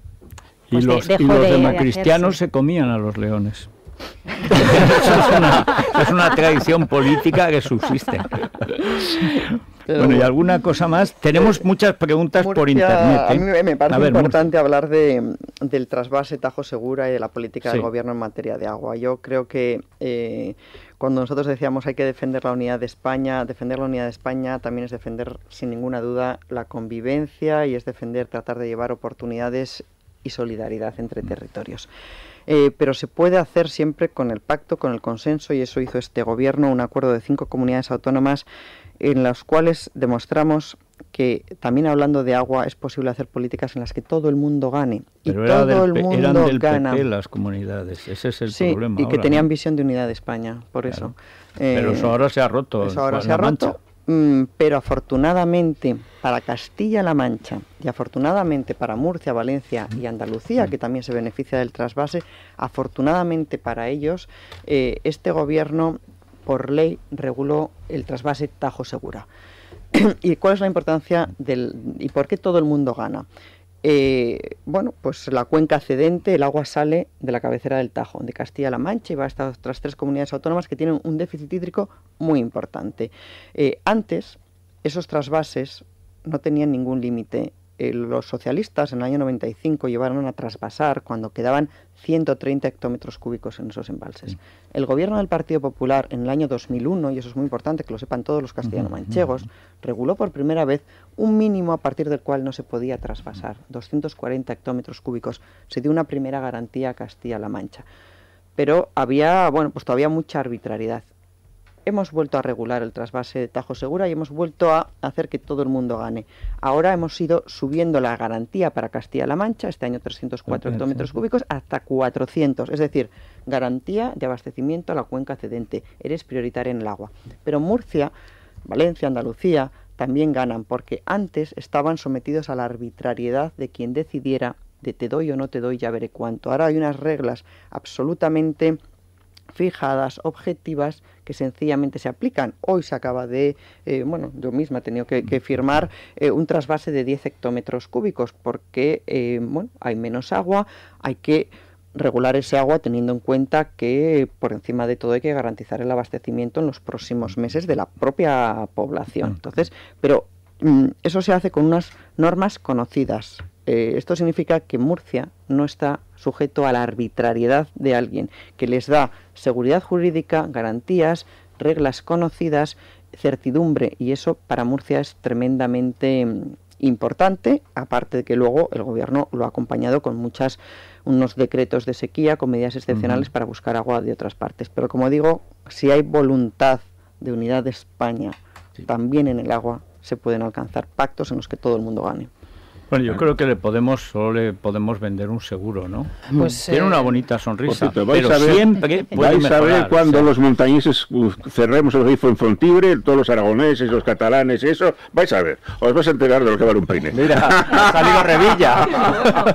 Pues y los democristianos se comían a los leones. es una tradición política que subsiste. Bueno, y alguna cosa más. Tenemos muchas preguntas
Murcia,
por internet.
A mí me parece importante hablar del trasvase Tajo Segura y de la política del gobierno en materia de agua. Yo creo que cuando nosotros decíamos hay que defender la unidad de España, también es defender sin ninguna duda la convivencia y es tratar de llevar oportunidades y solidaridad entre territorios. Pero se puede hacer siempre con el pacto, con el consenso, y eso hizo este gobierno, un acuerdo de 5 comunidades autónomas en los cuales demostramos que también hablando de agua es posible hacer políticas en las que todo el mundo gane.
Pero
y todo el mundo
eran del
gana.
PP las comunidades, ese es el problema.
Y que
ahora,
tenían
¿no?
visión de unidad de España, por eso.
Pero eso ahora se ha roto.
Eso ahora se ha roto. Pero afortunadamente para Castilla-La Mancha y afortunadamente para Murcia, Valencia y Andalucía, que también se beneficia del trasvase, afortunadamente para ellos, este gobierno por ley reguló el trasvase Tajo Segura. ¿Y cuál es la importancia y por qué todo el mundo gana? Bueno, pues la cuenca cedente, el agua sale de la cabecera del Tajo, de Castilla-La Mancha, y va a estas otras 3 comunidades autónomas que tienen un déficit hídrico muy importante. Antes, esos trasvases no tenían ningún límite. Los socialistas en el año 95 llevaron a trasvasar cuando quedaban 130 hectómetros cúbicos en esos embalses. El gobierno del Partido Popular en el año 2001, y eso es muy importante que lo sepan todos los castellano-manchegos, reguló por primera vez un mínimo a partir del cual no se podía trasvasar, 240 hectómetros cúbicos. Se dio una primera garantía a Castilla-La Mancha. Pero había, pues todavía mucha arbitrariedad. Hemos vuelto a regular el trasvase de Tajo Segura y hemos vuelto a hacer que todo el mundo gane. Ahora hemos ido subiendo la garantía para Castilla-La Mancha, este año 304 hectómetros cúbicos, hasta 400. Es decir, garantía de abastecimiento a la cuenca cedente. Eres prioritaria en el agua. Pero Murcia, Valencia, Andalucía también ganan, porque antes estaban sometidos a la arbitrariedad de quien decidiera de te doy o no te doy, ya veré cuánto. Ahora hay unas reglas absolutamente fijadas, objetivas, que sencillamente se aplican. Hoy se acaba de, yo misma he tenido que firmar un trasvase de 10 hectómetros cúbicos porque, hay menos agua, hay que regular ese agua teniendo en cuenta que por encima de todo hay que garantizar el abastecimiento en los próximos meses de la propia población. Entonces, pero eso se hace con unas normas conocidas. Esto significa que Murcia no está sujeto a la arbitrariedad de alguien, que les da seguridad jurídica, garantías, reglas conocidas, certidumbre, y eso para Murcia es tremendamente importante, aparte de que luego el gobierno lo ha acompañado con unos decretos de sequía, con medidas excepcionales para buscar agua de otras partes. Pero como digo, si hay voluntad de unidad de España, también en el agua se pueden alcanzar pactos en los que todo el mundo gane.
Bueno, yo creo que solo le podemos vender un seguro, ¿no?
Pues,
tiene una bonita sonrisa,
cierto,
pero siempre puede
vais
mejorar.
a ver cuando los montañeses cerremos el grifo en Fontibre, todos los aragoneses, los catalanes, eso, vais a ver, os vais a enterar de lo que vale un peine.
Mira, ha salido Revilla.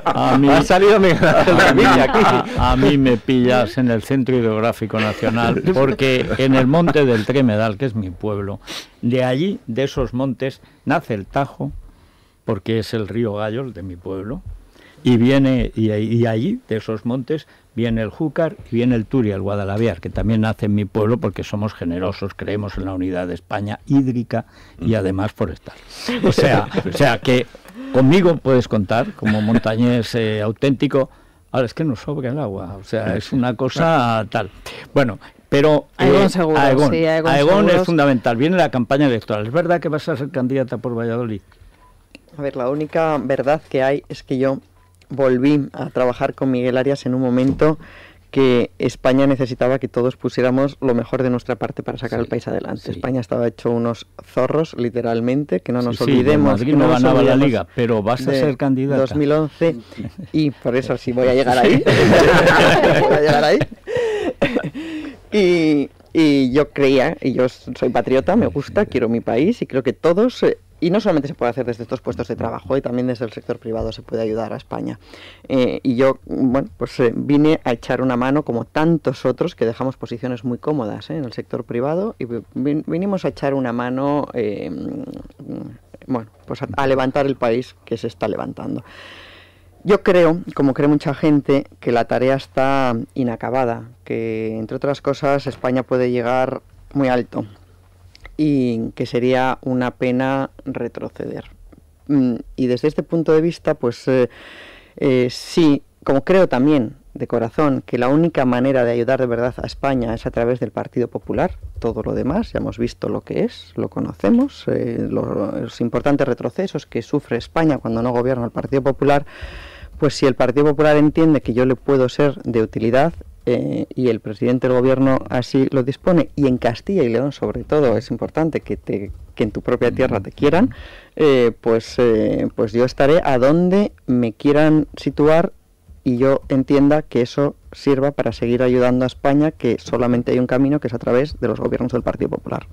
Ha salido Miguel Revilla aquí.
A mí me pillas en el Centro Hidrográfico Nacional, porque en el monte del Tremedal, que es mi pueblo, de allí, de esos montes, nace el Tajo, porque es el río Gallo, el de mi pueblo, y viene y allí, de esos montes, viene el Júcar y viene el Turia, el Guadalaviar, que también nace en mi pueblo porque somos generosos, creemos en la unidad de España hídrica y además forestal. O sea que conmigo puedes contar como montañés auténtico. Ahora es que nos sobra el agua, o sea, es una cosa tal. Bueno, pero
Aegón seguro,
Aegón es fundamental. Viene la campaña electoral. ¿Es verdad que vas a ser candidata por Valladolid?
A ver, la única verdad que hay es que yo volví a trabajar con Miguel Arias en un momento que España necesitaba que todos pusiéramos lo mejor de nuestra parte para sacar el país adelante. Sí. España estaba hecho unos zorros, literalmente, que no nos olvidemos.
Madrid no ganaba la Liga, pero vas a ser candidata.
2011, y por eso sí voy a llegar ahí. Voy a llegar ahí. Y yo creía, y yo soy patriota, me gusta, quiero mi país, y creo que todos... Y no solamente se puede hacer desde estos puestos de trabajo, y también desde el sector privado se puede ayudar a España. Y yo, bueno, pues vine a echar una mano, como tantos otros, que dejamos posiciones muy cómodas en el sector privado, y vinimos a echar una mano, bueno, pues a levantar el país que se está levantando. Yo creo, como cree mucha gente, que la tarea está inacabada, que, entre otras cosas, España puede llegar muy alto, y que sería una pena retroceder. Y desde este punto de vista, pues sí, como creo también de corazón que la única manera de ayudar de verdad a España es a través del Partido Popular, todo lo demás ya hemos visto lo que es, lo conocemos, los importantes retrocesos que sufre España cuando no gobierna el Partido Popular, pues si el Partido Popular entiende que yo le puedo ser de utilidad, y el presidente del gobierno así lo dispone, y en Castilla y León sobre todo es importante que en tu propia tierra te quieran, pues yo estaré a donde me quieran situar y yo entienda que eso sirva para seguir ayudando a España, que solamente hay un camino, que es a través de los gobiernos del Partido Popular.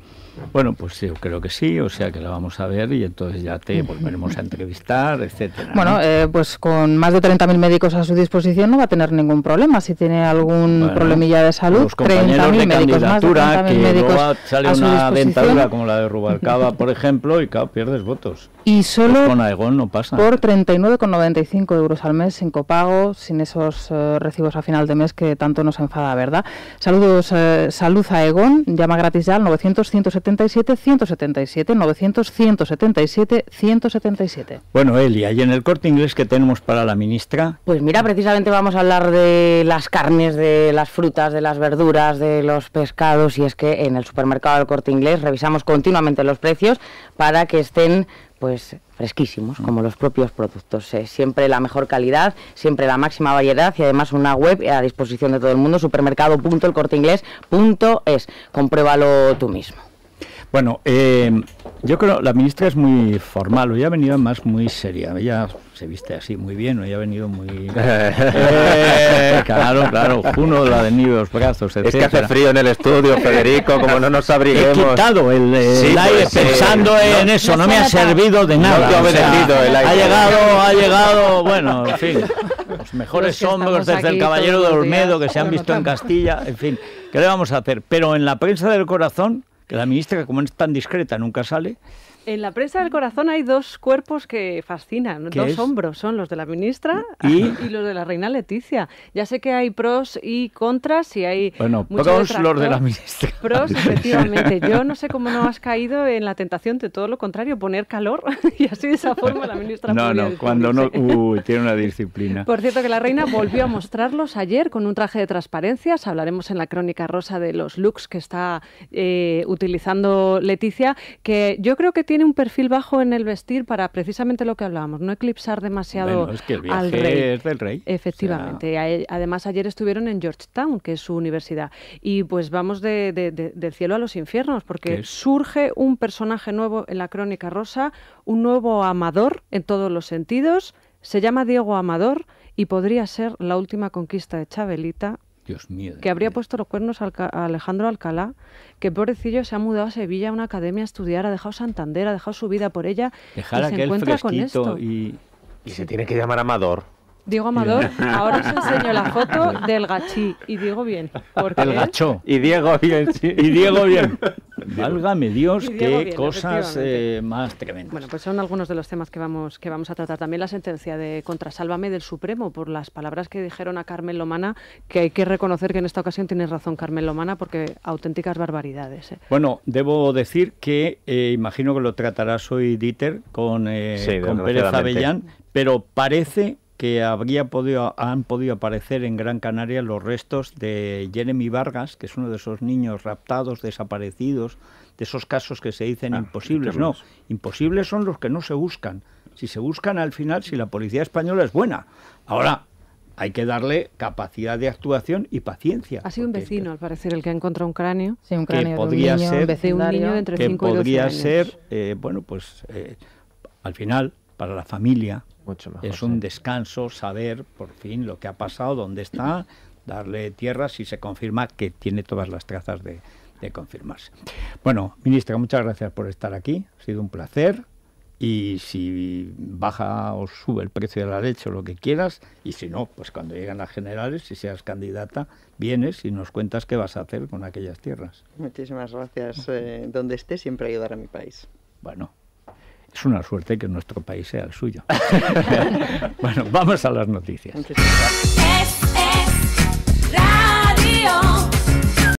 Bueno, pues yo creo que sí, o sea que la vamos a ver y entonces ya te volveremos a entrevistar, etcétera.
Bueno, pues con más de 30.000 médicos a su disposición no va a tener ningún problema. Si tiene algún problemilla de salud, 30.000 médicos, más de 30.000 médicos
luego sale a su una dentadura como la de Rubalcaba, por ejemplo, y claro, pierdes votos.
Y solo
pues con Aegon no pasa.
Por 39,95 euros al mes, sin copago, sin esos recibos a final de mes que tanto nos enfada, ¿verdad? Saludos, salud a Aegon, llama gratis ya al 900-177-177, 900-177-177.
Bueno, Elia, ¿y en el Corte Inglés qué tenemos para la ministra?
Pues mira, precisamente vamos a hablar de las carnes, de las frutas, de las verduras, de los pescados, y es que en el supermercado del Corte Inglés revisamos continuamente los precios para que estén pues fresquísimos, como los propios productos. Siempre la mejor calidad, siempre la máxima variedad, y además una web a disposición de todo el mundo, supermercado.elcorteinglés.es. Compruébalo tú mismo.
Bueno, yo creo que la ministra es muy formal, hoy ha venido más muy seria, ella se viste así muy bien, hoy ha venido muy... claro, Juno la de los brazos, etc.
Es que hace frío en el estudio, Federico, como no nos abriguemos...
He quitado el aire pensando en eso, no me ha servido de nada.
No te ha obedecido el aire.
Ha llegado, bueno, en fin, los mejores hombros desde el Caballero de Olmedo que se han visto en Castilla, en fin, ¿qué le vamos a hacer? Pero en la prensa del corazón, que la ministra, como es tan discreta, nunca sale...
En la prensa del corazón hay dos cuerpos que fascinan, dos hombros, son los de la ministra y los de la reina Leticia. Ya sé que hay pros y contras y hay
pros los de la ministra.
Pros, efectivamente. Yo no sé cómo no has caído en la tentación de todo lo contrario, poner calor y así de esa forma la ministra
cuando no, tiene una disciplina.
Por cierto que la reina volvió a mostrarlos ayer con un traje de transparencias. Hablaremos en la crónica rosa de los looks que está utilizando Leticia, que yo creo que tiene un perfil bajo en el vestir para precisamente lo que hablábamos, no eclipsar demasiado
es que el viaje
al rey.
Es del rey.
Efectivamente. O sea... Además, ayer estuvieron en Georgetown, que es su universidad. Y pues vamos del cielo a los infiernos, porque surge un personaje nuevo en la crónica rosa, un nuevo Amador en todos los sentidos. Se llama Diego Amador y podría ser la última conquista de Chabelita.
Dios mío.
Que habría puesto los cuernos a Alejandro Alcalá, que pobrecillo se ha mudado a Sevilla a una academia a estudiar, ha dejado Santander, ha dejado su vida por ella.
Dejar
y
aquel
se encuentra
fresquito
con esto.
Y se tiene que llamar Amador.
Diego Amador, ahora os enseño la foto del gachí, y digo bien. Porque
el gacho.
Y Diego bien, sí.
Y Diego bien. Válgame Dios, qué bien, cosas más tremendas.
Bueno, pues son algunos de los temas que vamos a tratar. También la sentencia de contra Sálvame del Supremo, por las palabras que dijeron a Carmen Lomana, que hay que reconocer que en esta ocasión tienes razón, Carmen Lomana, porque auténticas barbaridades.
Bueno, debo decir que imagino que lo tratarás hoy, Dieter, con Pérez Avellán, pero parece que han podido aparecer en Gran Canaria los restos de Jeremy Vargas, que es uno de esos niños raptados, desaparecidos, de esos casos que se dicen imposibles. No, imposibles son los que no se buscan. Si se buscan al final, si la policía española es buena. Ahora, hay que darle capacidad de actuación y paciencia.
Ha sido un vecino, al parecer, el que ha encontrado un cráneo.
Sí, un
que
cráneo
podría
de un niño,
ser,
de un niño de entre 5 y 12
podría
años.
ser, bueno, pues al final, para la familia,
mucho mejor,
es un descanso saber por fin lo que ha pasado, dónde está, darle tierra si se confirma que tiene todas las trazas de confirmarse. Bueno, ministra, muchas gracias por estar aquí, ha sido un placer. Y si baja o sube el precio de la leche o lo que quieras, y si no, pues cuando lleguen las generales, si seas candidata, vienes y nos cuentas qué vas a hacer con aquellas tierras.
Muchísimas gracias. Donde esté, siempre ayudar a mi país.
Bueno, es una suerte que nuestro país sea el suyo. Bueno, vamos a las noticias.
Muchísimas gracias.